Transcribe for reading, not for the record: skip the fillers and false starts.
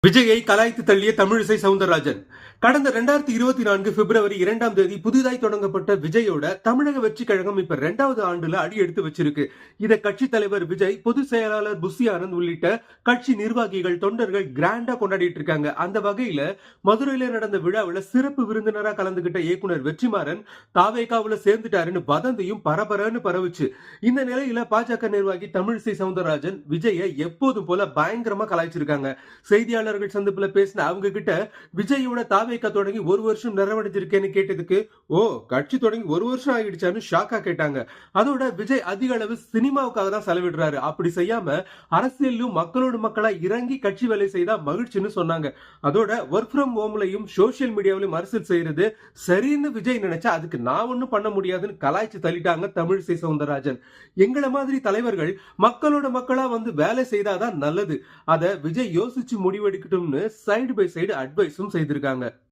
விஜயை கலாய்த்து தள்ளிய தமிழிசை சவுந்தரராஜன். கடந்த 2024 பிப்ரவரி 2ஆம் தேதி புதிதாய் தொடங்கப்பட்ட விஜயோட தமிழக வெற்றி கழகம் இப்ப 2வது ஆண்டுல அடி எடுத்து வச்சிருக்கு. இத கட்சி தலைவர் விஜய், பொதுச் செயலாளர் புஷி ஆனந்த் உள்ளிட்ட கட்சி நிர்வாகிகள், தொண்டர்கள் கிராண்டா கொண்டாடிட்டு இருக்காங்க. அந்த வகையில மதுரையில நடந்த விழாவில் சிறப்பு விருந்தினரா கலந்துகிட்ட இயக்குனர் வெற்றிமாறன் தாவேகாவுல சேர்ந்துட்டாருன்னு வதந்தியும் பரபரன்னு பரவுச்சு. இந்த நிலையில பாஜக நிர்வாகி தமிழிசை சவுந்தரராஜன் விஜயை எப்போதும் போல பயங்கரமா கலாய்ச்சிருக்காங்க. செய்தியாளர் சந்திப்புல பேசின அவங்க கிட்ட விஜயோட தாவேக்கா தொடங்கி 1 வருஷம் நிறைவடைஞ்சிருக்கேன்னு கேட்டதுக்கு, ஓ கட்சி தொடங்கி 1 வருஷம் ஆகிடுச்சான்னு ஷாக்கா கேட்டாங்க. அதோட விஜய் அதிக அளவு சினிமாவுக்காக தான் செலவிடுறாரு, அப்படி செய்யாம அரசியலும் மக்களோடு மக்களா இறங்கி கட்சி வேலை செய்தா மகிழ்ச்சின்னு சொன்னாங்க. அதோட ஒர்க் ஃப்ரம் ஹோம்லயும் சோசியல் மீடியாவிலும் அரசியல் செய்யறது சரின்னு விஜய் நினைச்சா அதுக்கு நான் ஒண்ணும் பண்ண முடியாதுன்னு கலாய்ச்சி தள்ளிட்டாங்க தமிழிசை சவுந்தரராஜன். எங்களை மாதிரி தலைவர்கள் மக்களோட மக்களா வந்து வேலை செய்தாதான் நல்லது, அத விஜய் யோசிச்சு முடிவெடுக்கட்டும்னு சைடு பை சைடு அட்வைஸும் செய்திருக்காங்க.